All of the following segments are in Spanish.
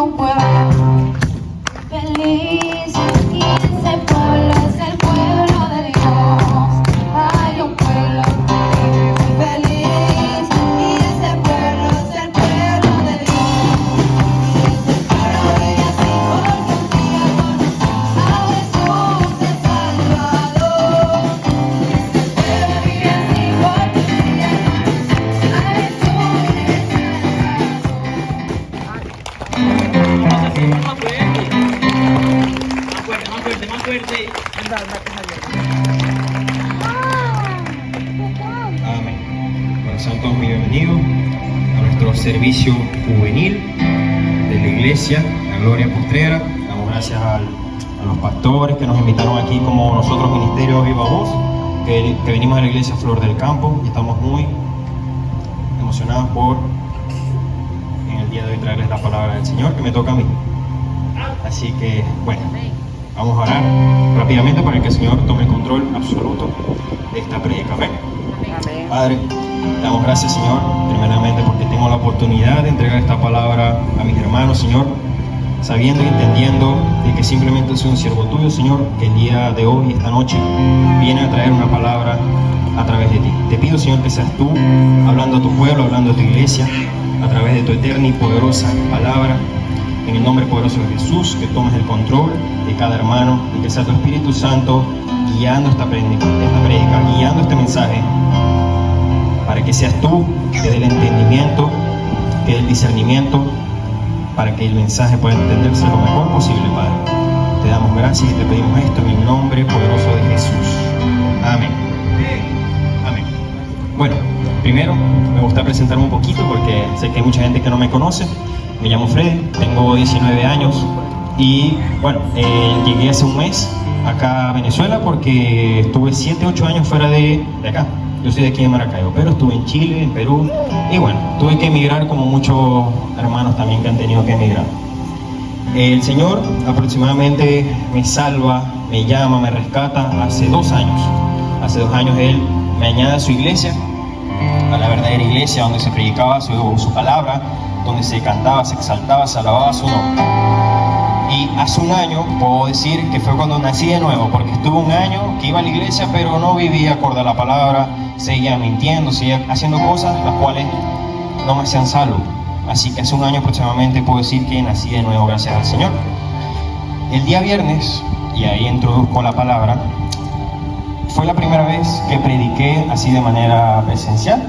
un pueblo feliz y ese pueblo es el pueblo de Dios. Hay un pueblo feliz y ese pueblo es el pueblo de Dios. Y ese pueblo vive así porque un día conoció a Jesús el Salvador. Y ese pueblo vive así porque un día conoció a Jesús el Más fuerte. Amén. Bueno, sean todos muy bienvenidos a nuestro servicio juvenil de la iglesia, la Gloria Postrera. Damos gracias a los pastores que nos invitaron aquí como nosotros, Ministerio Viva Voz, que venimos de la iglesia Flor del Campo y estamos muy emocionados por en el día de hoy traerles la palabra del Señor que me toca a mí. Así que, bueno, vamos a orar rápidamente para que el Señor tome el control absoluto de esta predica. Amén. Padre, damos gracias, Señor, primeramente porque tengo la oportunidad de entregar esta palabra a mis hermanos, Señor, sabiendo y entendiendo de que simplemente soy un siervo tuyo, Señor, que el día de hoy, esta noche, viene a traer una palabra a través de ti. Te pido, Señor, que seas tú hablando a tu pueblo, hablando a tu iglesia, a través de tu eterna y poderosa palabra. En el nombre poderoso de Jesús, que tomes el control de cada hermano y que sea tu Espíritu Santo guiando esta prédica, guiando este mensaje, para que seas tú que dé el entendimiento, que dé el discernimiento, para que el mensaje pueda entenderse lo mejor posible, Padre. Te damos gracias y te pedimos esto en el nombre poderoso de Jesús. Amén. Amén. Bueno, primero me gusta presentarme un poquito porque sé que hay mucha gente que no me conoce. Me llamo Freddy, tengo 19 años y bueno, llegué hace un mes acá a Venezuela porque estuve 7-8 años fuera de acá. Yo soy de aquí de Maracaibo, pero estuve en Chile, en Perú y bueno, tuve que emigrar como muchos hermanos también que han tenido que emigrar. El Señor aproximadamente me salva, me llama, me rescata hace 2 años. Hace 2 años Él me añade a su iglesia, a la verdadera iglesia donde se predicaba su palabra, donde se cantaba, se exaltaba, se alababa su nombre. Y hace 1 año puedo decir que fue cuando nací de nuevo, porque estuve 1 año que iba a la iglesia pero no vivía acorde a la palabra, seguía mintiendo, seguía haciendo cosas las cuales no me hacían salvo. Así que hace 1 año aproximadamente puedo decir que nací de nuevo gracias al Señor. El día viernes, y ahí introduzco la palabra, fue la primera vez que prediqué así de manera presencial,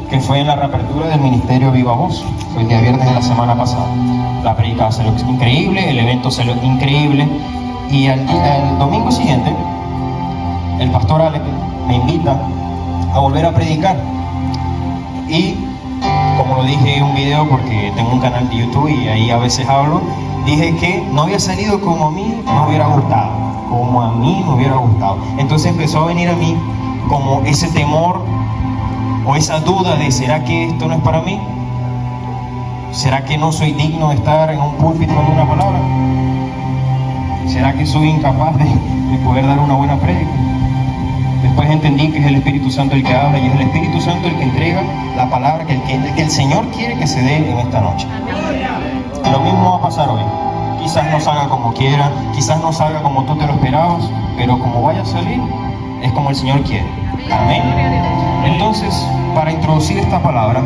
que fue en la reapertura del Ministerio Viva Voz. Fue el día viernes de la semana pasada. La predicada salió increíble, el evento salió increíble y al domingo siguiente el pastor Alex me invita a volver a predicar y como lo dije en un video porque tengo un canal de YouTube y ahí a veces hablo, dije que no había salido como a mí me hubiera gustado, como a mí me hubiera gustado. Entonces empezó a venir a mí como ese temor o esa duda de ¿será que esto no es para mí? ¿Será que no soy digno de estar en un púlpito dando una palabra? ¿Será que soy incapaz de poder dar una buena prédica? Después entendí que es el Espíritu Santo el que habla y es el Espíritu Santo el que entrega la palabra que el Señor quiere que se dé en esta noche. Lo mismo va a pasar hoy. Quizás no salga como quiera, quizás no salga como tú te lo esperabas, pero como vaya a salir, es como el Señor quiere. Amén. Entonces, para introducir esta palabra,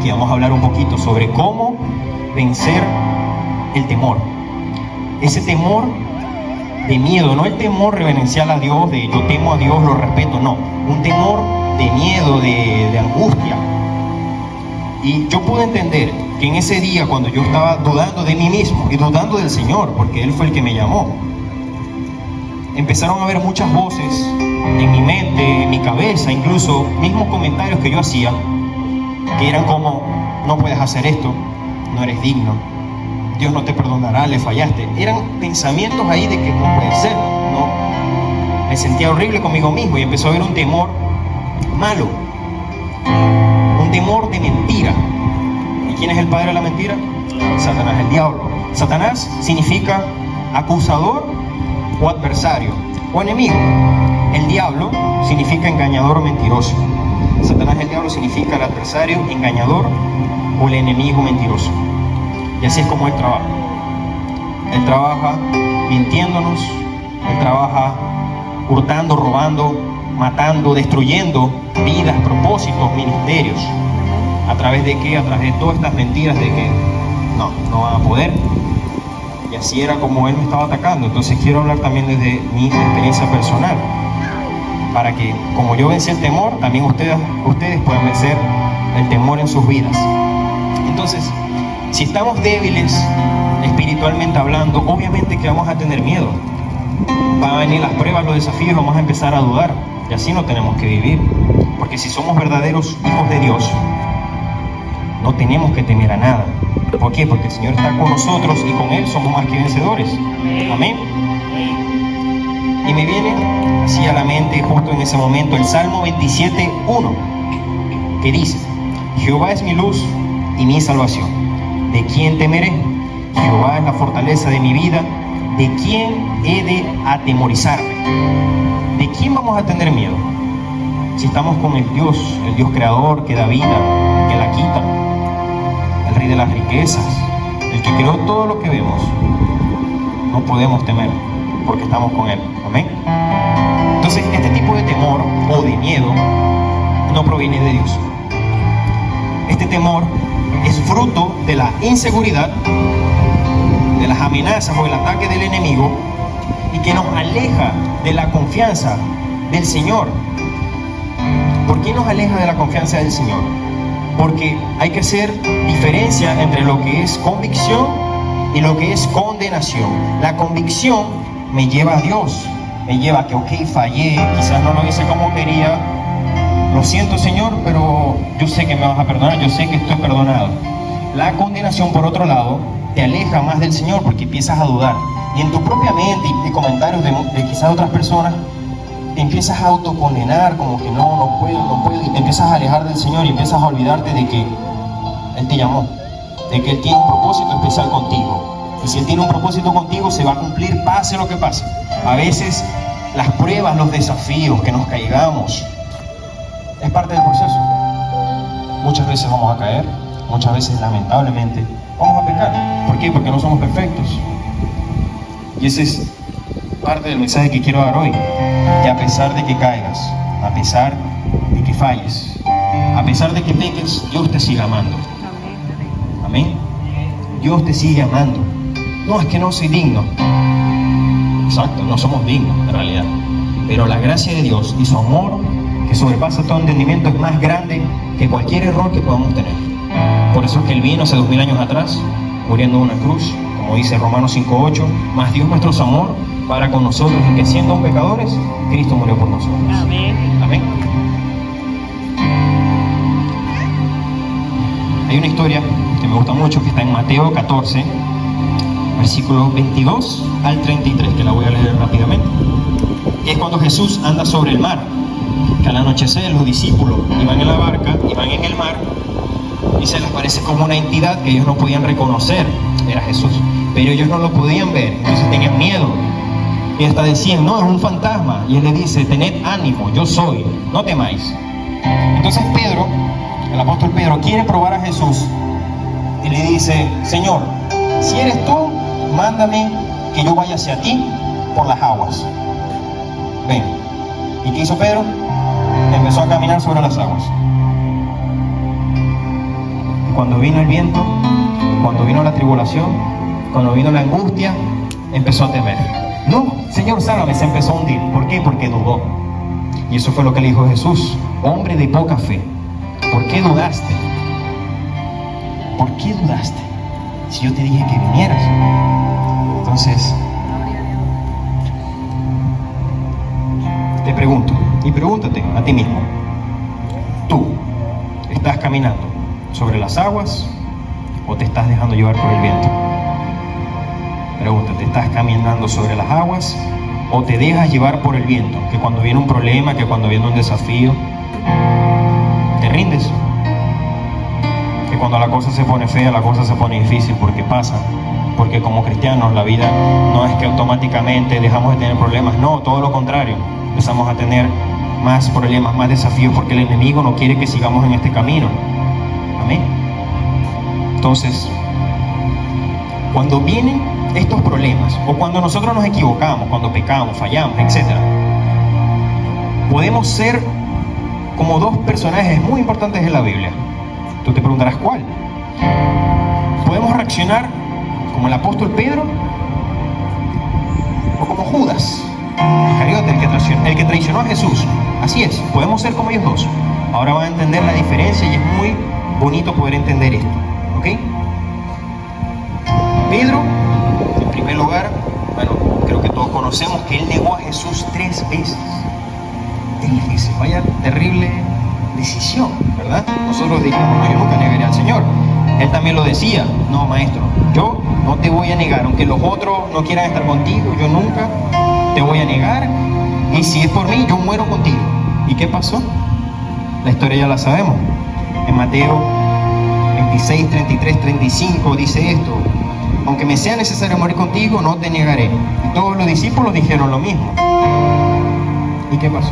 que vamos a hablar un poquito sobre cómo vencer el temor. Ese temor de miedo, no el temor reverencial a Dios, de yo temo a Dios, lo respeto, no. Un temor de miedo, de angustia. Y yo pude entender que en ese día, cuando yo estaba dudando de mí mismo y dudando del Señor, porque Él fue el que me llamó, empezaron a haber muchas voces en mi mente, en mi cabeza, incluso mismos comentarios que yo hacía, que eran como, no puedes hacer esto, no eres digno, Dios no te perdonará, le fallaste. Eran pensamientos ahí de que no puede ser, ¿no? Me sentía horrible conmigo mismo y empezó a haber un temor malo, un temor de mentira. ¿Y quién es el padre de la mentira? Satanás, el diablo. Satanás significa acusador o adversario o enemigo. El diablo significa engañador o mentiroso. Satanás, el diablo, significa el adversario, engañador o el enemigo mentiroso. Y así es como Él trabaja. Él trabaja mintiéndonos, Él trabaja hurtando, robando, matando, destruyendo vidas, propósitos, ministerios. ¿A través de qué? A través de todas estas mentiras de que no van a poder. Y así era como Él me estaba atacando. Entonces quiero hablar también desde mi experiencia personal, para que, como yo vencí el temor, también ustedes puedan vencer el temor en sus vidas. Entonces, si estamos débiles espiritualmente hablando, obviamente que vamos a tener miedo. Van a venir las pruebas, los desafíos, vamos a empezar a dudar. Y así no tenemos que vivir. Porque si somos verdaderos hijos de Dios, no tenemos que temer a nada. ¿Por qué? Porque el Señor está con nosotros y con Él somos más que vencedores. Amén. Y me viene así a la mente justo en ese momento el Salmo 27:1, que dice: Jehová es mi luz y mi salvación. ¿De quién temeré? Jehová es la fortaleza de mi vida. ¿De quién he de atemorizarme? ¿De quién vamos a tener miedo? Si estamos con el Dios creador, que da vida, que la quita, el rey de las riquezas, el que creó todo lo que vemos, no podemos temer porque estamos con Él. Amén. Entonces, este tipo de temor o de miedo no proviene de Dios. Este temor es fruto de la inseguridad, de las amenazas o el ataque del enemigo, y que nos aleja de la confianza del Señor. ¿Por qué nos aleja de la confianza del Señor? Porque hay que hacer diferencia entre lo que es convicción y lo que es condenación. La convicción me lleva a Dios, me lleva a que, ok, fallé, quizás no lo hice como quería, lo siento, Señor, pero yo sé que me vas a perdonar, yo sé que estoy perdonado. La condenación, por otro lado, te aleja más del Señor porque empiezas a dudar. Y en tu propia mente y comentarios de quizás otras personas, te empiezas a autocondenar, como que no puedo, y te empiezas a alejar del Señor y empiezas a olvidarte de que Él te llamó, de que Él tiene un propósito especial contigo. Y si Él tiene un propósito contigo, se va a cumplir pase lo que pase. A veces las pruebas, los desafíos, que nos caigamos, es parte del proceso. Muchas veces vamos a caer, muchas veces lamentablemente vamos a pecar. ¿Por qué? Porque no somos perfectos. Y ese es parte del mensaje que quiero dar hoy. Que a pesar de que caigas, a pesar de que falles, a pesar de que peques, Dios te sigue amando. Amén. Dios te sigue amando. No, es que no soy digno. Exacto, no somos dignos en realidad. Pero la gracia de Dios y su amor, que sobrepasa todo entendimiento, es más grande que cualquier error que podamos tener. Por eso es que Él vino hace 2000 años atrás, muriendo en una cruz, como dice Romanos 5:8, más Dios nuestro amor para con nosotros, y que siendo pecadores, Cristo murió por nosotros. Amén. Amén. Hay una historia que me gusta mucho, que está en Mateo 14, versículos 22 al 33, que la voy a leer rápidamente. Y es cuando Jesús anda sobre el mar, que al anochecer los discípulos iban en la barca, iban en el mar, y se les parece como una entidad que ellos no podían reconocer, era Jesús, pero ellos no lo podían ver, entonces tenían miedo. Y hasta decían, no, es un fantasma. Y Él le dice, tened ánimo, yo soy, no temáis. Entonces Pedro, el apóstol Pedro, quiere probar a Jesús y le dice, Señor, si eres tú, mándame que yo vaya hacia ti por las aguas. Ven. ¿Y qué hizo Pedro? Empezó a caminar sobre las aguas. Y cuando vino el viento, cuando vino la tribulación, cuando vino la angustia, empezó a temer. No, Señor, sálvame, se empezó a hundir. ¿Por qué? Porque dudó. Y eso fue lo que le dijo Jesús: hombre de poca fe, ¿por qué dudaste? ¿Por qué dudaste? Si yo te dije que vinieras. Entonces, te pregunto, y pregúntate a ti mismo: ¿tú estás caminando sobre las aguas o te estás dejando llevar por el viento? Pregúntate, ¿estás caminando sobre las aguas o te dejas llevar por el viento? Que cuando viene un problema, que cuando viene un desafío, te rindes. Que cuando la cosa se pone fea, la cosa se pone difícil, porque pasa. Porque como cristianos la vida no es que automáticamente dejamos de tener problemas, no, todo lo contrario. Empezamos a tener más problemas, más desafíos, porque el enemigo no quiere que sigamos en este camino. Amén. Entonces, Cuando vienen estos problemas, o cuando nosotros nos equivocamos, cuando pecamos, fallamos, etc., podemos ser como dos personajes muy importantes de la Biblia. Tú te preguntarás cuál. Podemos reaccionar como el apóstol Pedro o como Judas Iscariote, el que traicionó a Jesús. Así es, podemos ser como ellos dos. Ahora van a entender la diferencia y es muy bonito poder entender esto, ¿ok? Pedro, en primer lugar, bueno, creo que todos conocemos que él negó a Jesús 3 veces. 3 veces, vaya terrible decisión, ¿verdad? Nosotros dijimos, no, yo nunca negaré al Señor. Él también lo decía, no, maestro, yo no te voy a negar, aunque los otros no quieran estar contigo, yo nunca te voy a negar, y si es por mí, yo muero contigo. ¿Y qué pasó? La historia ya la sabemos. En Mateo 26, 33, 35 dice esto: aunque me sea necesario morir contigo, no te negaré. Y todos los discípulos dijeron lo mismo. ¿Y qué pasó?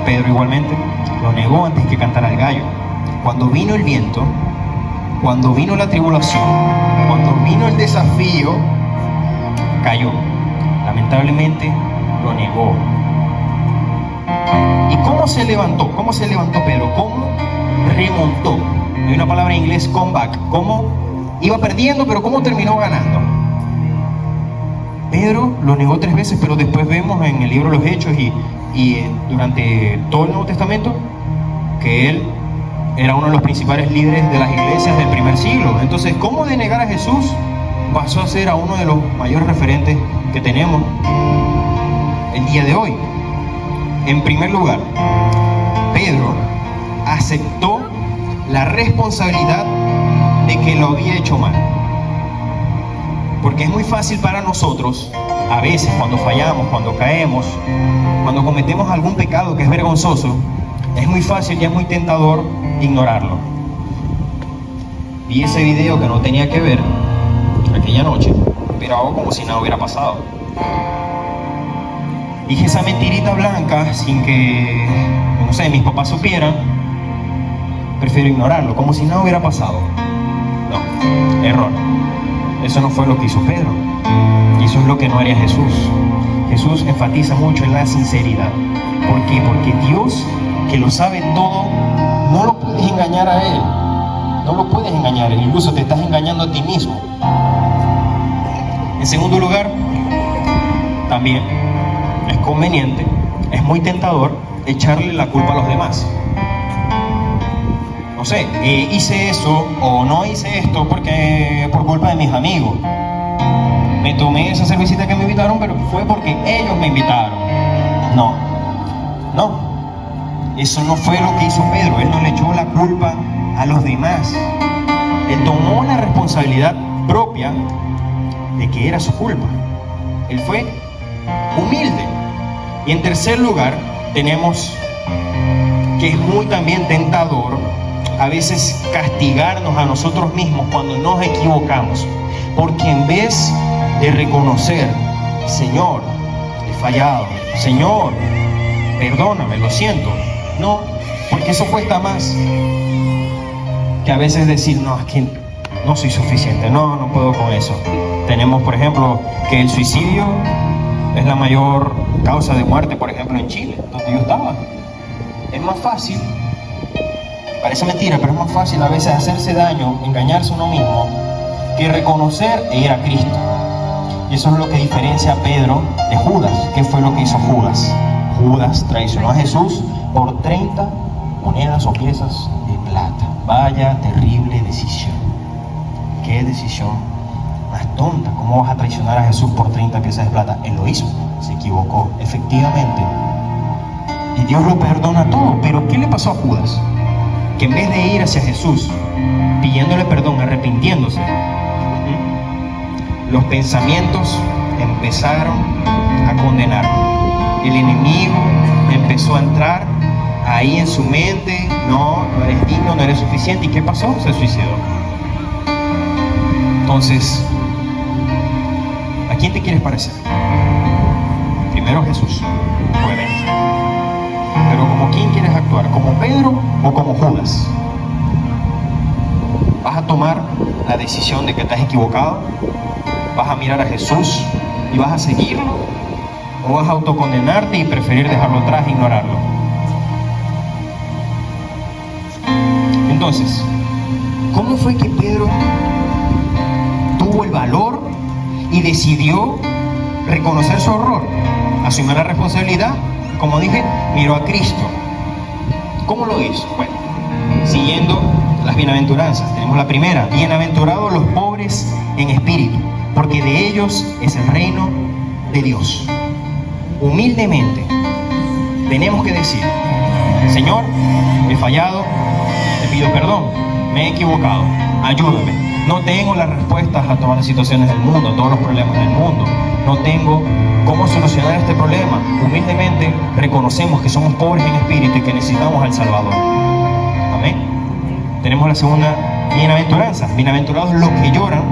Pedro igualmente lo negó antes que cantara el gallo. Cuando vino el viento, cuando vino la tribulación, cuando vino el desafío, cayó. Lamentablemente lo negó. ¿Y cómo se levantó? ¿Cómo se levantó Pedro? ¿Cómo remontó? Hay una palabra en inglés, comeback. ¿Cómo iba perdiendo, pero cómo terminó ganando? Pedro lo negó 3 veces, pero después vemos en el libro de los Hechos y durante todo el Nuevo Testamento que él era uno de los principales líderes de las iglesias del primer siglo. Entonces, ¿cómo de negar a Jesús pasó a ser a uno de los mayores referentes que tenemos el día de hoy? En primer lugar, Pedro aceptó la responsabilidad de que lo había hecho mal. Porque es muy fácil para nosotros, a veces cuando fallamos, cuando caemos, cuando cometemos algún pecado que es vergonzoso, es muy fácil y es muy tentador ignorarlo. Vi ese video que no tenía que ver aquella noche, pero hago como si nada hubiera pasado. Dije esa mentirita blanca sin que, no sé, mis papás supieran. Prefiero ignorarlo, como si nada hubiera pasado. No, error. Eso no fue lo que hizo Pedro. Y eso es lo que no haría Jesús. Jesús enfatiza mucho en la sinceridad. ¿Por qué? Porque Dios, que lo sabe todo, no lo puedes engañar a Él. No lo puedes engañar, incluso te estás engañando a ti mismo. En segundo lugar, también es conveniente, es muy tentador echarle la culpa a los demás. No sé, hice eso o no hice esto porque por culpa de mis amigos. Me tomé esa cervecita que me invitaron, pero fue porque ellos me invitaron. No, eso no fue lo que hizo Pedro. Él no le echó la culpa a los demás. Él tomó la responsabilidad propia de que era su culpa. Él fue humilde. Y en tercer lugar, tenemos que es muy también tentador a veces castigarnos a nosotros mismos cuando nos equivocamos, porque en vez de reconocer, Señor, he fallado, Señor, perdóname, lo siento, no, porque eso cuesta más que a veces decir, no, es que no soy suficiente, no puedo con eso. Tenemos, por ejemplo, que el suicidio es la mayor causa de muerte, por ejemplo, en Chile, donde yo estaba. Es más fácil, parece mentira, pero es más fácil a veces hacerse daño, engañarse a uno mismo, que reconocer e ir a Cristo. Y eso es lo que diferencia a Pedro de Judas. ¿Qué fue lo que hizo Judas? Judas traicionó a Jesús por 30 monedas o piezas de plata. Vaya terrible decisión. ¿Qué decisión más tonta? ¿Cómo vas a traicionar a Jesús por 30 piezas de plata? Él lo hizo, se equivocó, efectivamente. Y Dios lo perdona todo. Pero ¿qué le pasó a Judas? Que en vez de ir hacia Jesús pidiéndole perdón, arrepintiéndose, los pensamientos empezaron a condenar. El enemigo empezó a entrar ahí en su mente. No eres digno, no eres suficiente. ¿Y qué pasó? Se suicidó. Entonces, ¿a quién te quieres parecer? Primero Jesús, obviamente. Pero ¿como quién quieres actuar? ¿Como Pedro o como Judas? ¿Vas a tomar la decisión de que te has equivocado? ¿Vas a mirar a Jesús y vas a seguirlo? ¿O vas a autocondenarte y preferir dejarlo atrás e ignorarlo? Entonces, ¿cómo fue que Pedro tuvo el valor y decidió reconocer su error, asumir la responsabilidad? Como dije, miró a Cristo. ¿Cómo lo hizo? Bueno, siguiendo las bienaventuranzas. Tenemos la primera: bienaventurados los pobres en espíritu, porque de ellos es el reino de Dios. Humildemente tenemos que decir: Señor, he fallado, te pido perdón, me he equivocado, ayúdame. No tengo las respuestas a todas las situaciones del mundo, a todos los problemas del mundo. No tengo cómo solucionar este problema. Humildemente reconocemos que somos pobres en espíritu y que necesitamos al Salvador. Amén. Tenemos la segunda bienaventuranza: bienaventurados los que lloran,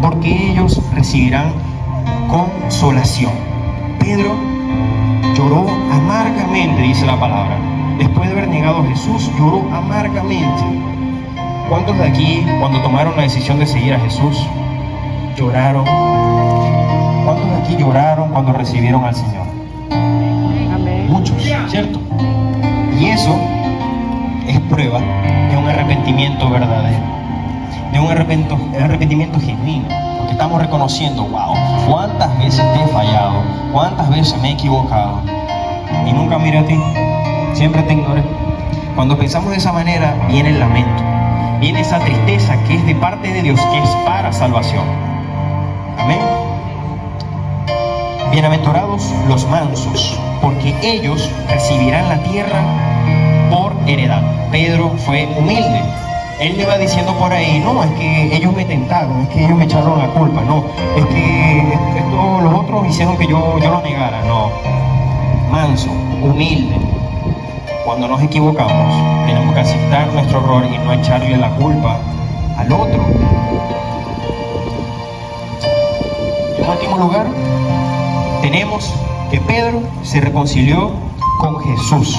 porque ellos recibirán consolación. Pedro lloró amargamente, dice la palabra. Después de haber negado a Jesús, lloró amargamente. ¿Cuántos de aquí, cuando tomaron la decisión de seguir a Jesús, lloraron? ¿Cuántos de aquí lloraron cuando recibieron al Señor? Amén. Muchos, ¿cierto? Y eso es prueba de un arrepentimiento verdadero, de un arrepentimiento genuino, porque estamos reconociendo: wow, cuántas veces te he fallado, cuántas veces me he equivocado y nunca miré a ti, siempre te ignoré. Cuando pensamos de esa manera, viene el lamento, viene esa tristeza que es de parte de Dios, que es para salvación. Amén. Bienaventurados los mansos, porque ellos recibirán la tierra por heredad. Pedro fue humilde. Él le va diciendo por ahí: no, es que ellos me tentaron, es que ellos me echaron la culpa, no, es que los otros hicieron que yo lo negara. No, manso, humilde. Cuando nos equivocamos, tenemos que aceptar nuestro error y no echarle la culpa al otro. En último lugar, tenemos que Pedro se reconcilió con Jesús.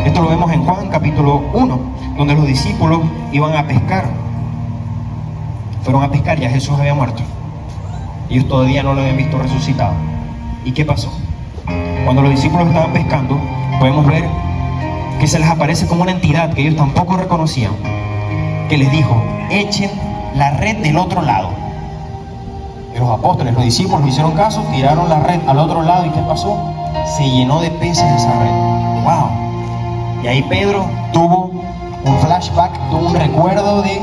Esto lo vemos en Juan capítulo 1, donde los discípulos iban a pescar. Fueron a pescar, ya Jesús había muerto. Ellos todavía no lo habían visto resucitado. ¿Y qué pasó? Cuando los discípulos estaban pescando, podemos ver que se les aparece como una entidad que ellos tampoco reconocían, que les dijo: echen la red del otro lado. Y los apóstoles, los discípulos hicieron caso, tiraron la red al otro lado. ¿Y qué pasó? Se llenó de peces esa red. ¡Wow! Y ahí Pedro tuvo un flashback, tuvo un recuerdo de: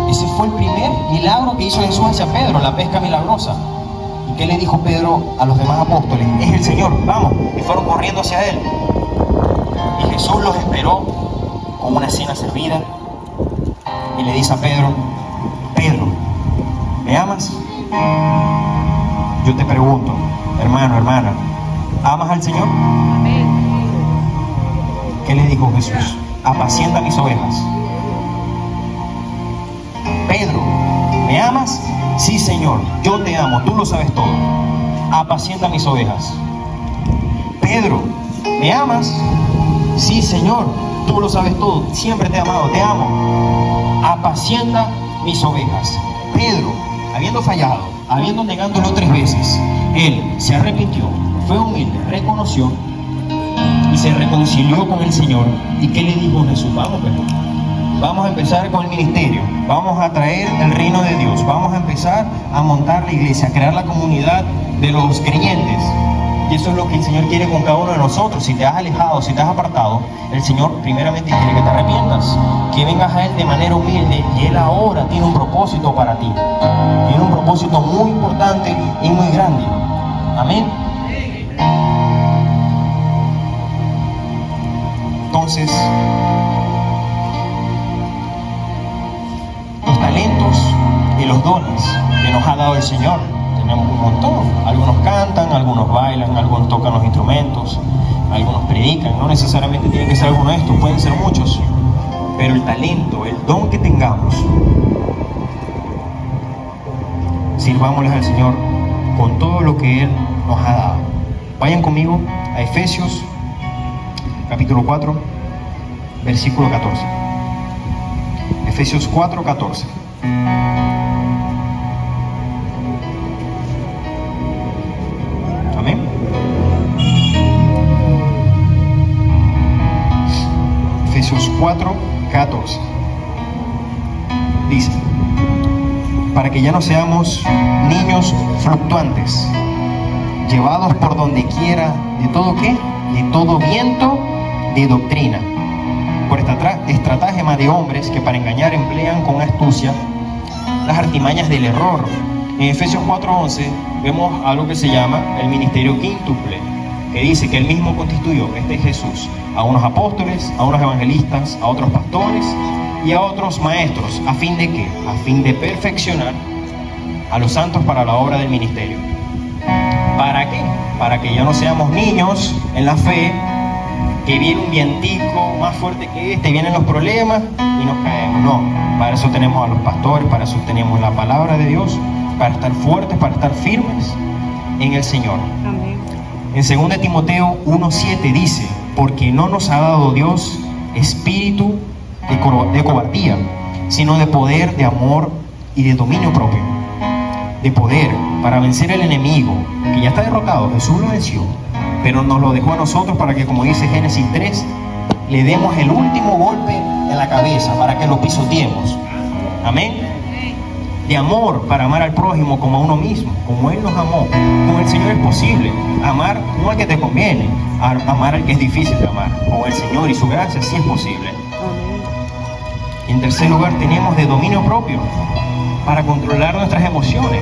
ese fue el primer milagro que hizo Jesús hacia Pedro, la pesca milagrosa. ¿Y qué le dijo Pedro a los demás apóstoles? Es el Señor, vamos. Y fueron corriendo hacia él. Y Jesús los esperó con una cena servida y le dice a Pedro: Pedro, ¿me amas? Yo te pregunto, hermano, hermana, ¿amas al Señor? Amén. ¿Qué le dijo Jesús? Apacienta mis ovejas. Pedro, ¿me amas? Sí, Señor, yo te amo, tú lo sabes todo. Apacienta mis ovejas. Pedro, ¿me amas? Sí, Señor, tú lo sabes todo, siempre te he amado, te amo. Apacienta mis ovejas. Pedro, habiendo fallado, habiendo negándolo 3 veces, él se arrepintió, fue humilde, reconoció y se reconcilió con el Señor. ¿Y qué le dijo Jesús? Vamos, Pedro, vamos a empezar con el ministerio, vamos a traer el reino de Dios, vamos a empezar a montar la iglesia, a crear la comunidad de los creyentes. Y eso es lo que el Señor quiere con cada uno de nosotros. Si te has alejado, si te has apartado, el Señor primeramente quiere que te arrepientas, que vengas a Él de manera humilde, y Él ahora tiene un propósito para ti. Tiene un propósito muy importante y muy grande. Amén. Entonces, los talentos y los dones que nos ha dado el Señor, tenemos un montón. Algunos cantan, algunos bailan, algunos tocan los instrumentos, algunos predican. No necesariamente tiene que ser alguno de estos, pueden ser muchos. Pero el talento, el don que tengamos, sirvámosles al Señor con todo lo que Él nos ha dado. Vayan conmigo a Efesios capítulo 4, versículo 14. Efesios 4, 14. 4:14. Dice: para que ya no seamos niños fluctuantes, llevados por donde quiera de todo qué, de todo viento de doctrina, por esta estratagema de hombres que para engañar emplean con astucia las artimañas del error. En Efesios 4:11 vemos algo que se llama el ministerio quíntuple, que dice que él mismo constituyó, este Jesús, a unos apóstoles, a unos evangelistas, a otros pastores y a otros maestros. ¿A fin de qué? A fin de perfeccionar a los santos para la obra del ministerio. ¿Para qué? Para que ya no seamos niños en la fe, que viene un vientico más fuerte que este, vienen los problemas y nos caemos. No, para eso tenemos a los pastores, para eso tenemos la palabra de Dios, para estar fuertes, para estar firmes en el Señor. Amén. En 2 Timoteo 1:7 dice: porque no nos ha dado Dios espíritu de cobardía, sino de poder, de amor y de dominio propio. De poder para vencer al enemigo, que ya está derrotado. Jesús lo venció, pero nos lo dejó a nosotros para que, como dice Génesis 3, le demos el último golpe en la cabeza para que lo pisoteemos. Amén. De amor para amar al prójimo como a uno mismo, como Él nos amó. Con el Señor es posible amar no al que te conviene, amar al que es difícil de amar. Con el Señor y su gracia sí es posible. Y en tercer lugar tenemos de dominio propio, para controlar nuestras emociones,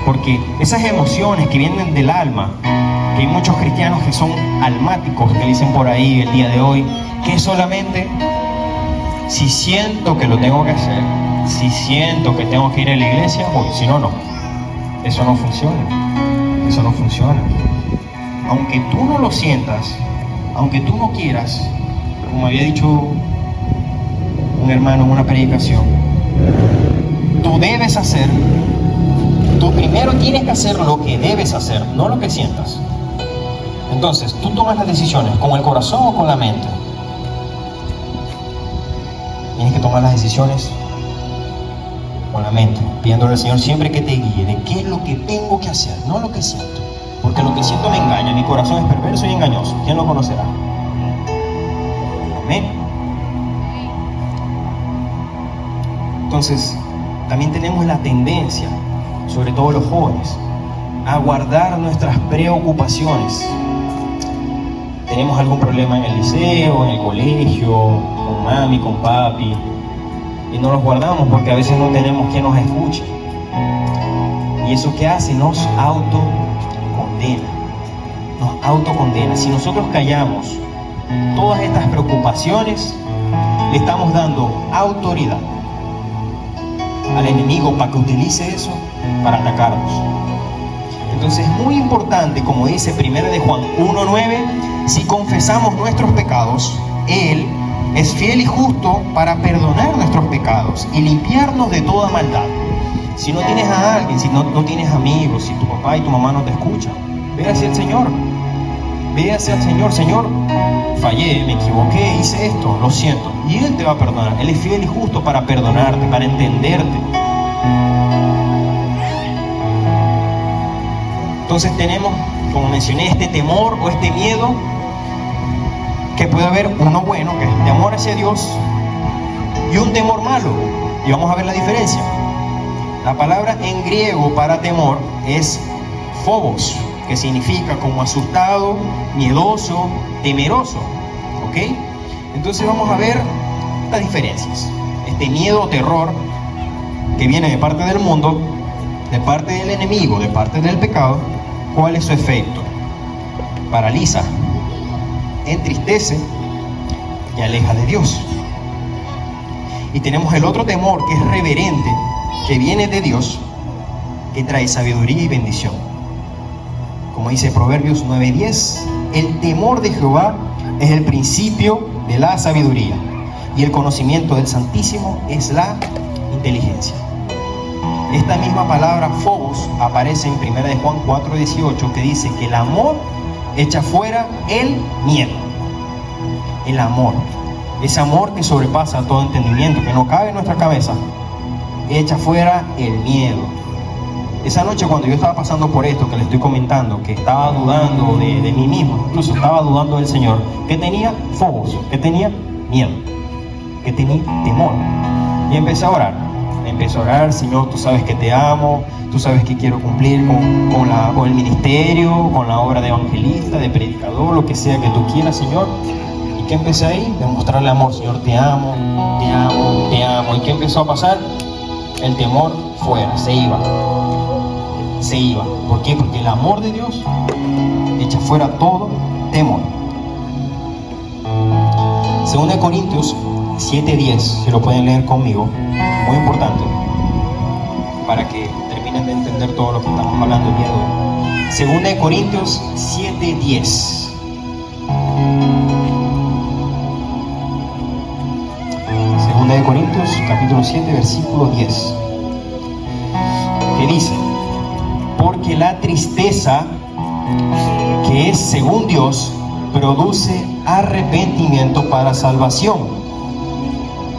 porque esas emociones que vienen del alma, que hay muchos cristianos que son almáticos, que dicen por ahí el día de hoy, que es solamente si siento que lo tengo que hacer, si siento que tengo que ir a la iglesia, voy, si no, no. Eso no funciona, eso no funciona. Aunque tú no lo sientas, aunque tú no quieras, como había dicho un hermano en una predicación, tú debes hacer, tú primero tienes que hacer lo que debes hacer, no lo que sientas. Entonces, tú tomas las decisiones con el corazón o con la mente. Tienes que tomar las decisiones con la mente, pidiéndole al Señor siempre que te guíe de qué es lo que tengo que hacer, no lo que siento. Porque lo que siento me engaña, mi corazón es perverso y engañoso. ¿Quién lo conocerá? Amén. Entonces, también tenemos la tendencia, sobre todo los jóvenes, a guardar nuestras preocupaciones. Tenemos algún problema en el liceo, en el colegio, con mami, con papi, y no los guardamos porque a veces no tenemos quien nos escuche. Y eso que hace nos autocondena. Si nosotros callamos todas estas preocupaciones, le estamos dando autoridad al enemigo para que utilice eso para atacarnos. Entonces es muy importante, como dice 1 de Juan 1:9, si confesamos nuestros pecados, Él es fiel y justo para perdonar nuestros pecados y limpiarnos de toda maldad. Si no tienes a alguien, si no tienes amigos, si tu papá y tu mamá no te escuchan, ve hacia el Señor. Ve hacia el Señor. Señor, fallé, me equivoqué, hice esto, lo siento. Y Él te va a perdonar. Él es fiel y justo para perdonarte, para entenderte. Entonces tenemos, como mencioné, este temor o este miedo, que puede haber uno bueno, que es de amor hacia Dios, y un temor malo. Y vamos a ver la diferencia. La palabra en griego para temor es phobos, que significa como asustado, miedoso, temeroso. ¿Ok? Entonces vamos a ver las diferencias. Este miedo o terror que viene de parte del mundo, de parte del enemigo, de parte del pecado, ¿cuál es su efecto? Paraliza, entristece y aleja de Dios. Y tenemos el otro temor, que es reverente, que viene de Dios, que trae sabiduría y bendición. Como dice Proverbios 9:10, el temor de Jehová es el principio de la sabiduría, y el conocimiento del Santísimo es la inteligencia. Esta misma palabra phobos aparece en 1 de Juan 4:18, que dice que el amor echa fuera el miedo. El amor, ese amor que sobrepasa todo entendimiento, que no cabe en nuestra cabeza, echa fuera el miedo. Esa noche, cuando yo estaba pasando por esto que le estoy comentando, que estaba dudando de mí mismo, incluso estaba dudando del Señor, que tenía phobos, que tenía miedo. que tenía temor. Y empecé a orar. Empecé a orar: Señor, tú sabes que te amo, tú sabes que quiero cumplir con el ministerio, con la obra de evangelista, de predicador, lo que sea que tú quieras, Señor. ¿Y qué empecé ahí? Demostrarle amor: Señor, te amo, te amo, te amo. ¿Y qué empezó a pasar? El temor fuera, se iba. Se iba. ¿Por qué? Porque el amor de Dios echa fuera todo temor. 2 Corintios 7:10, si lo pueden leer conmigo, muy importante, para que terminen de entender todo lo que estamos hablando el día de hoy. 2 Corintios 7:10. Segunda de Corintios, capítulo 7, versículo 10, que dice: porque la tristeza, que es según Dios, produce arrepentimiento para salvación.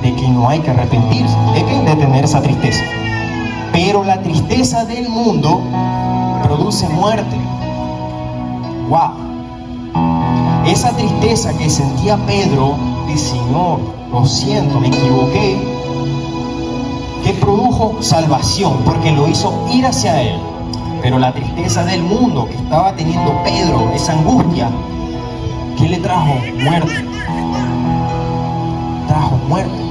De que no hay que arrepentirse, de tener esa tristeza. Pero la tristeza del mundo produce muerte. ¡Wow! Esa tristeza que sentía Pedro, dice: Señor, lo siento, me equivoqué, que produjo salvación, porque lo hizo ir hacia Él. Pero la tristeza del mundo que estaba teniendo Pedro, esa angustia, ¿qué le trajo? Muerte. Trajo muerte.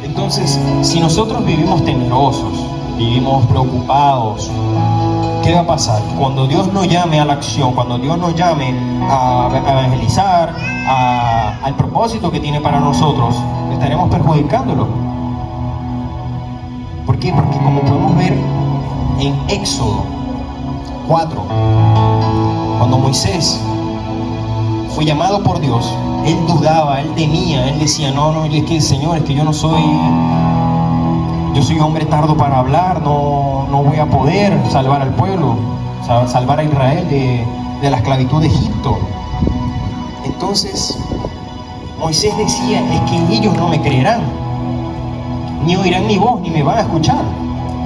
Entonces, si nosotros vivimos temerosos, vivimos preocupados, ¿qué va a pasar? Cuando Dios nos llame a la acción, cuando Dios nos llame a evangelizar, al propósito que tiene para nosotros, estaremos perjudicándolo. ¿Por qué? Porque como podemos ver en Éxodo 4, cuando Moisés fue llamado por Dios, él dudaba, él temía, él decía: no, es que Señor, es que yo soy hombre tardo para hablar, no voy a poder salvar al pueblo, salvar a Israel de la esclavitud de Egipto. Entonces Moisés decía: es que ellos no me creerán, ni oirán mi voz, ni me van a escuchar,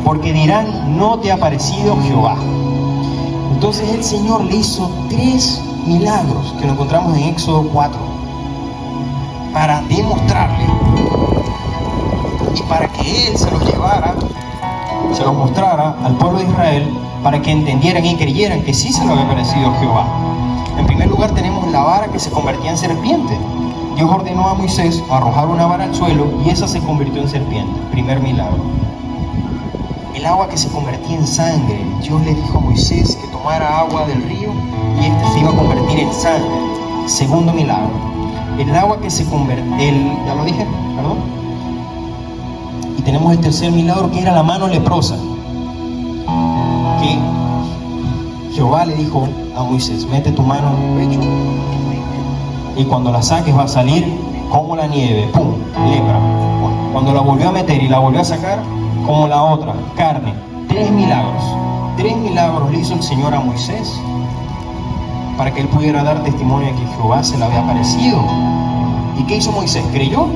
porque dirán: no te ha parecido Jehová. Entonces el Señor le hizo 3 milagros que lo encontramos en Éxodo 4, para demostrarle y para que Él se los llevara, se los mostrara al pueblo de Israel, para que entendieran y creyeran que sí se lo había parecido Jehová. En primer lugar tenemos la vara que se convertía en serpiente. Dios ordenó a Moisés arrojar una vara al suelo y esa se convirtió en serpiente. Primer milagro. El agua que se convertía en sangre. Dios le dijo a Moisés que tomara agua del río y este se iba a convertir en sangre. Segundo milagro. El agua que se convertía, ya lo dije, perdón. Y tenemos el tercer milagro, que era la mano leprosa. Que Jehová le dijo a Moisés: mete tu mano en el pecho y cuando la saques va a salir como la nieve. ¡Pum! Lepra. Cuando la volvió a meter y la volvió a sacar, como la otra, carne. 3 milagros. 3 milagros le hizo el Señor a Moisés para que él pudiera dar testimonio de que Jehová se le había aparecido. ¿Y qué hizo Moisés? ¿Creyó?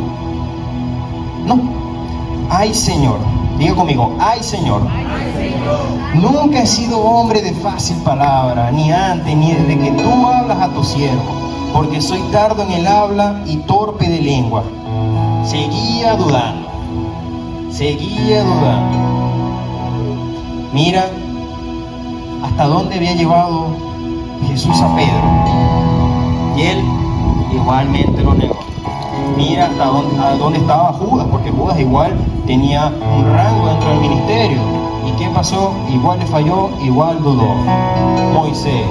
No. ¡Ay, Señor! Diga conmigo: ¡ay, Señor! Nunca he sido hombre de fácil palabra, ni antes, ni desde que tú hablas a tu siervo, porque soy tardo en el habla y torpe de lengua. Seguía dudando. Mira hasta dónde había llevado Jesús a Pedro, y él igualmente lo negó. Mira hasta dónde estaba Judas, porque Judas igual tenía un rango dentro del ministerio. ¿Y qué pasó? Igual le falló, igual dudó. Moisés,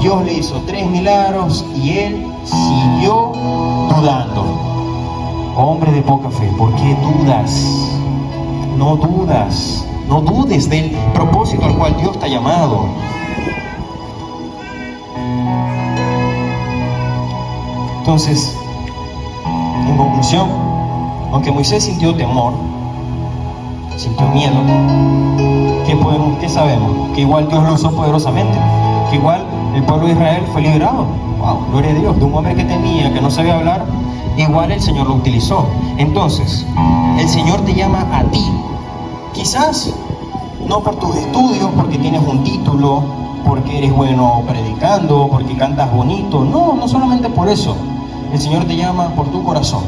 Dios le hizo 3 milagros y él siguió dudando. Hombre de poca fe, ¿por qué dudas? No dudes del propósito al cual Dios te ha llamado. Entonces, en conclusión, aunque Moisés sintió temor, sintió miedo, ¿qué sabemos? Que igual Dios lo usó poderosamente, que igual el pueblo de Israel fue liberado. Wow, gloria a Dios, de un hombre que temía, que no sabía hablar, igual el Señor lo utilizó. Entonces, el Señor te llama a ti. Quizás no por tus estudios, porque tienes un título, porque eres bueno predicando, porque cantas bonito. No solamente por eso. El Señor te llama por tu corazón,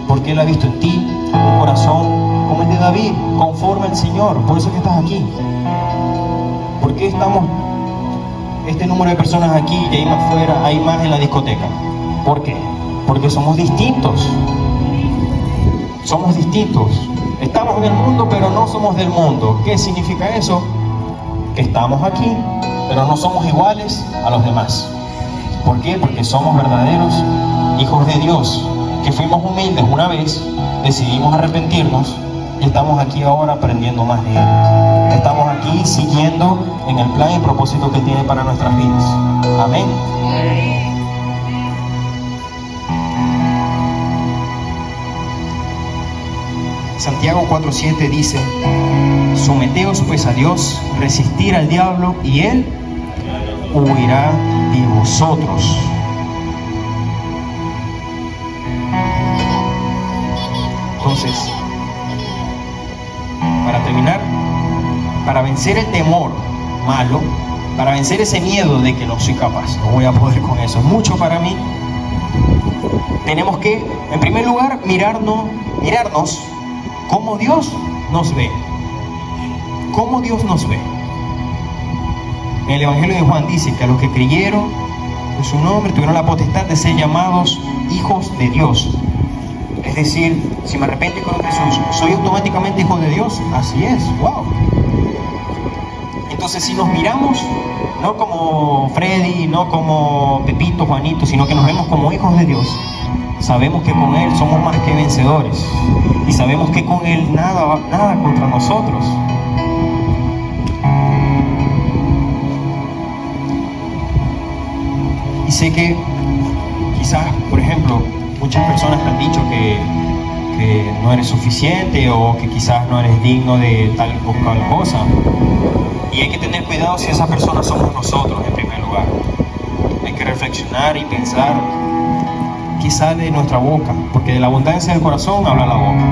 porque Él ha visto en ti un corazón como el de David, conforme al Señor. Por eso es que estás aquí. ¿Por qué estamos este número de personas aquí y ahí más afuera, hay más en la discoteca? ¿Por qué? Porque somos distintos. Somos distintos. Estamos en el mundo, pero no somos del mundo. ¿Qué significa eso? Que estamos aquí, pero no somos iguales a los demás. ¿Por qué? Porque somos verdaderos hijos de Dios, que fuimos humildes una vez, decidimos arrepentirnos y estamos aquí ahora aprendiendo más de Él. Estamos aquí siguiendo en el plan y propósito que tiene para nuestras vidas. Amén. Santiago 4:7 dice: someteos pues a Dios, resistir al diablo y Él huirá de vosotros. Entonces, para terminar, para vencer el temor malo, para vencer ese miedo de que no soy capaz, no voy a poder con eso, es mucho para mí, tenemos que, en primer lugar, mirarnos como Dios nos ve. Como Dios nos ve. En el Evangelio de Juan dice que a los que creyeron en su nombre tuvieron la potestad de ser llamados hijos de Dios. Es decir, si me arrepiento y creo en Jesús, ¿soy automáticamente hijo de Dios? Así es, wow. Entonces, si nos miramos, no como Freddy, no como Pepito, Juanito, sino que nos vemos como hijos de Dios, sabemos que con Él somos más que vencedores. Y sabemos que con Él nada contra nosotros. Y sé que quizás, por ejemplo, muchas personas te han dicho que no eres suficiente o que quizás no eres digno de tal o cual cosa. Y hay que tener cuidado si esa persona somos nosotros en primer lugar. Hay que reflexionar y pensar qué sale de nuestra boca, porque de la abundancia del corazón habla la boca.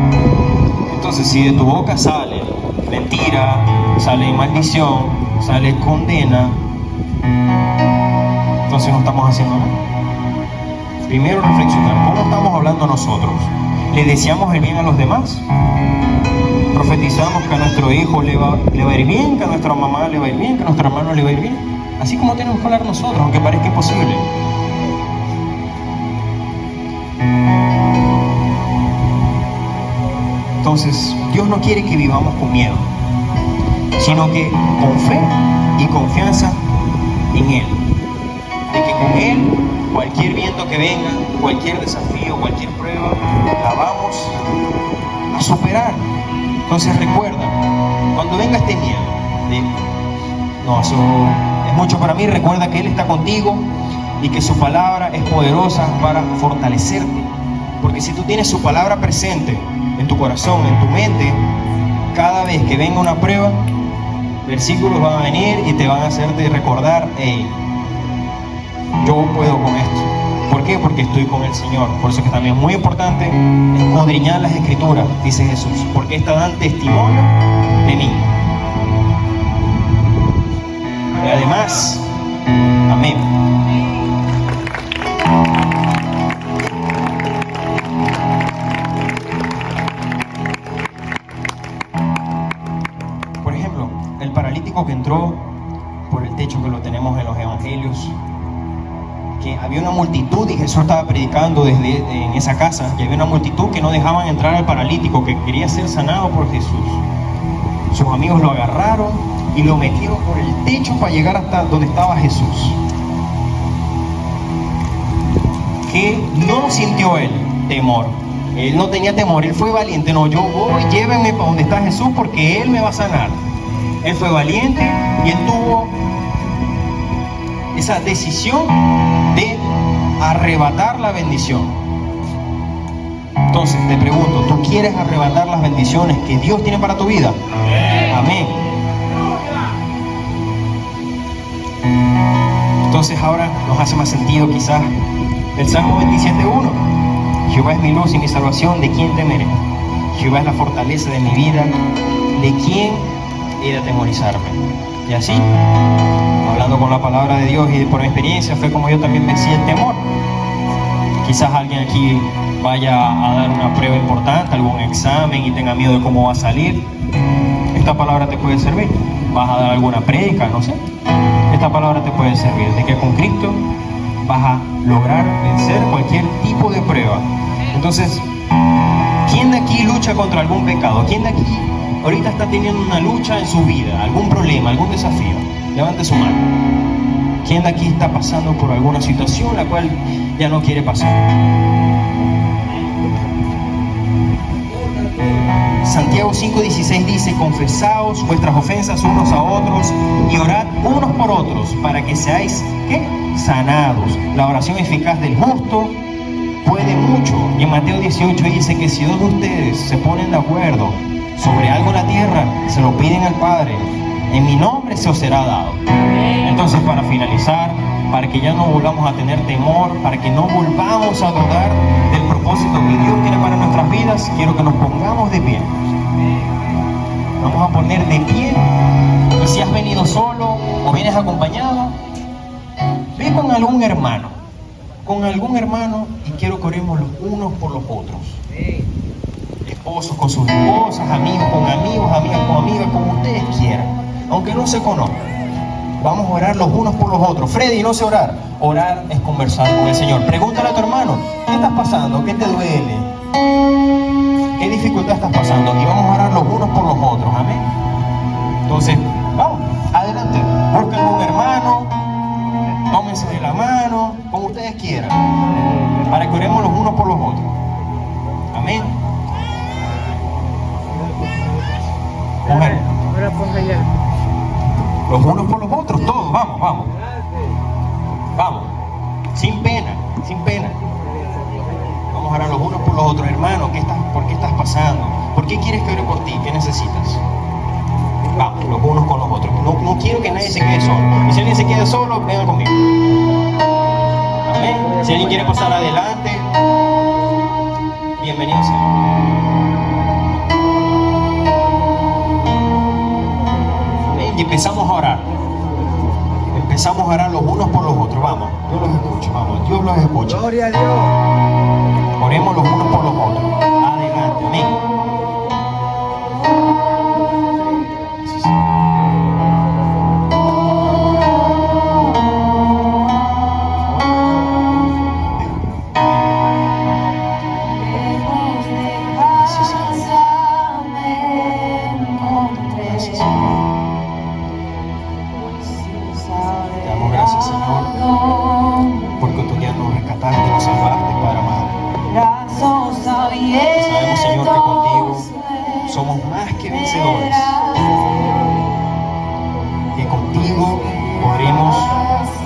Entonces, si de tu boca sale mentira, sale maldición, sale condena, entonces no estamos haciendo nada. Primero reflexionar, ¿cómo estamos hablando nosotros? ¿Le deseamos el bien a los demás? ¿Profetizamos que a nuestro hijo le va a ir bien, que a nuestra mamá le va a ir bien, que a nuestro hermano le va a ir bien? Así como tenemos que hablar nosotros, aunque parezca imposible. Entonces, Dios no quiere que vivamos con miedo, sino que con fe y confianza en Él. De que con Él, cualquier viento que venga, cualquier desafío, cualquier prueba, la vamos a superar. Entonces recuerda, cuando venga este miedo, no, eso es mucho para mí, recuerda que Él está contigo y que su palabra es poderosa para fortalecerte. Porque si tú tienes su palabra presente en tu corazón, en tu mente, cada vez que venga una prueba, versículos van a venir y te van a hacerte recordar: hey, yo puedo con esto. ¿Por qué? Porque estoy con el Señor. Por eso es que también es muy importante escudriñar las Escrituras, dice Jesús, porque estas dan testimonio de mí. Y además, amén. Por ejemplo, el paralítico que entró por el techo, que lo tenemos en los evangelios, que había una multitud y Jesús estaba predicando en esa casa, y había una multitud que no dejaban entrar al paralítico, que quería ser sanado por Jesús. Sus amigos lo agarraron y lo metieron por el techo para llegar hasta donde estaba Jesús. ¿Qué no sintió él? Temor. Él no tenía temor, él fue valiente. No, yo voy, llévenme para donde está Jesús porque Él me va a sanar. Él fue valiente y él tuvo esa decisión de arrebatar la bendición. Entonces te pregunto, ¿tú quieres arrebatar las bendiciones que Dios tiene para tu vida? Amén. Entonces ahora nos hace más sentido quizás el Salmo 27:1. Jehová es mi luz y mi salvación, ¿de quién temeré? Jehová es la fortaleza de mi vida, ¿de quién he de atemorizarme? Y así, hablando con la palabra de Dios y por mi experiencia, fue como yo también vencí el temor. Quizás alguien aquí vaya a dar una prueba importante, algún examen y tenga miedo de cómo va a salir. Esta palabra te puede servir. Vas a dar alguna prédica, no sé. Esta palabra te puede servir. De que con Cristo vas a lograr vencer cualquier tipo de prueba. Entonces, ¿quién de aquí lucha contra algún pecado? ¿Quién de aquí ahorita está teniendo una lucha en su vida? ¿Algún problema, algún desafío? Levante su mano. ¿Quién de aquí está pasando por alguna situación la cual ya no quiere pasar? Santiago 5:16 dice: confesaos vuestras ofensas unos a otros y orad unos por otros para que seáis, ¿qué? Sanados. La oración eficaz del justo puede mucho. Y en Mateo 18 dice que si dos de ustedes se ponen de acuerdo sobre algo en la tierra, se lo piden al Padre, en mi nombre se os será dado. Entonces, para finalizar, para que ya no volvamos a tener temor, para que no volvamos a dudar del propósito que Dios tiene para nuestras vidas, quiero que nos pongamos de pie. Vamos a poner de pie. Y si has venido solo o vienes acompañado, ve con algún hermano. Con algún hermano, y quiero que oremos los unos por los otros. Esposos con sus esposas, amigos con amigos, amigas con amigas, como ustedes quieran, aunque no se conozcan. Vamos a orar los unos por los otros. Freddy, no sé orar. Orar es conversar con el Señor. Pregúntale a tu hermano: ¿qué estás pasando? ¿Qué te duele? ¿Qué dificultad estás pasando? Y vamos a orar los unos por los otros. Amén. Entonces, vamos, adelante. Busquen un hermano, tómense de la mano, como ustedes quieran, para que oremos los unos por los otros. Amén. Mujer. Ahora ponga ya. Los unos por los otros, todos, vamos, vamos. Vamos, sin pena, sin pena. Vamos a orar los unos por los otros. Hermano, ¿por qué estás pasando? ¿Por qué quieres que ore por ti? ¿Qué necesitas? Vamos, los unos con los otros. No quiero que nadie se quede solo. Y si alguien se quede solo, vengan conmigo. Amén. Si alguien quiere pasar adelante, bienvenido sea. Y empezamos a orar. Empezamos a orar los unos por los otros. Vamos, Dios los escucha, vamos, Dios los escucha. Gloria a Dios. Oremos los unos por los otros. Adelante, amén. Sabemos, Señor, que contigo somos más que vencedores, que contigo podremos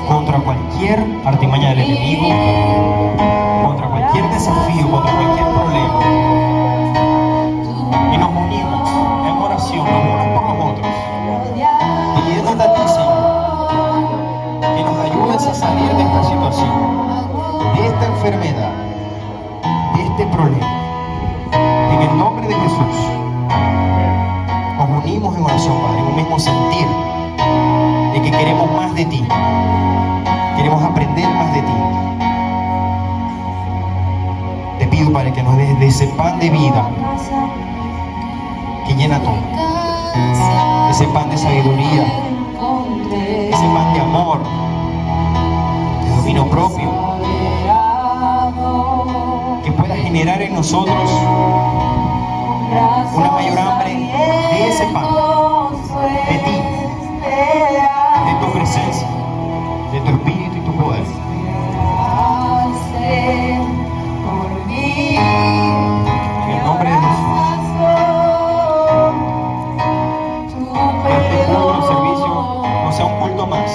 contra cualquier artimaña del enemigo, contra cualquier desafío, contra cualquier problema, y nos unimos en oración los unos por los otros, pidiéndote a ti, Señor, que nos ayudes a salir de esta situación, de esta enfermedad, de este problema. En el nombre de Jesús, nos unimos en oración, Padre, en un mismo sentir de que queremos más de ti, queremos aprender más de ti. Te pido, Padre, que nos des de ese pan de vida que llena todo, ese pan de sabiduría, ese pan de amor, de dominio propio, que pueda generar en nosotros una mayor hambre de ese pan, de ti, de tu presencia, de tu espíritu y tu poder. En el nombre de Jesús, que este culto, servicio, no sea un culto más,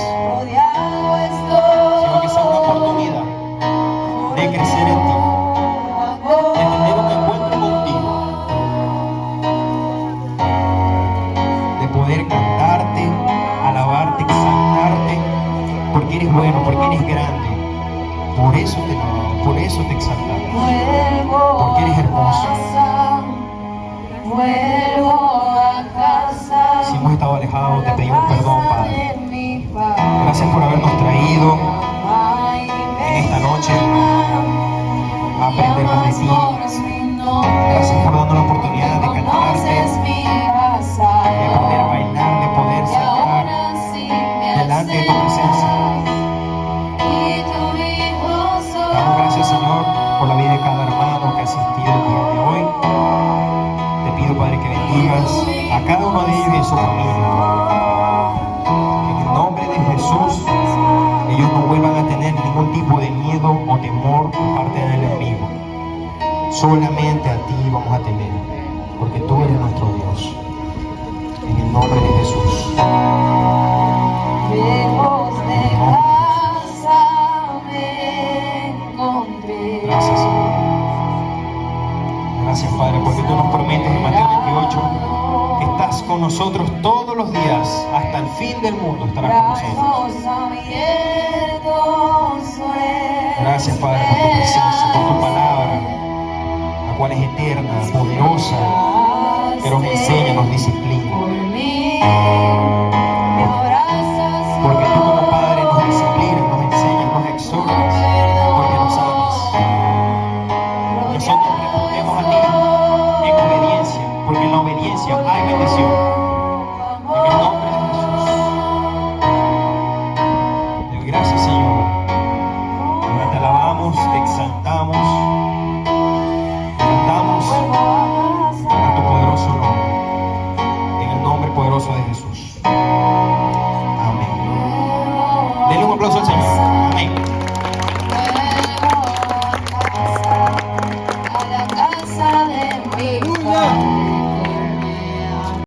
sino que sea una oportunidad de crecer en ti, de tener un encuentro contigo, de poder cantarte, alabarte, exaltarte, porque eres bueno, porque eres grande. Por eso te exaltamos, porque eres hermoso. Si hemos estado alejados, te pedimos perdón, Padre. Gracias por habernos traído en esta noche. cada uno de ellos y en su familia. En el nombre de Jesús, ellos no vuelvan a tener ningún tipo de miedo o temor por parte del enemigo. Solamente a ti vamos a temer, porque tú eres nuestro Dios. En el nombre de Jesús. Lejos de casa me encontré. Gracias, Señor. Gracias, Padre, porque tú nos prometes en Mateo 28 que estás con nosotros todos los días, hasta el fin del mundo estarás con nosotros. Brazos abiertos suelen Gracias, Padre, por tu presencia, por tu palabra, la cual es eterna, poderosa, que nos enseña, nos disciplina. por mí, me abrazas Porque tú como Padre nos disciplinas, nos enseñas, nos exhortas, porque nos amas. Nosotros respondemos a ti en obediencia, porque en la obediencia hay bendición. En el nombre de Jesús. Te doy gracias, Señor. Ahora te alabamos, te exaltamos, cantamos a tu poderoso nombre. En el nombre poderoso de Jesús.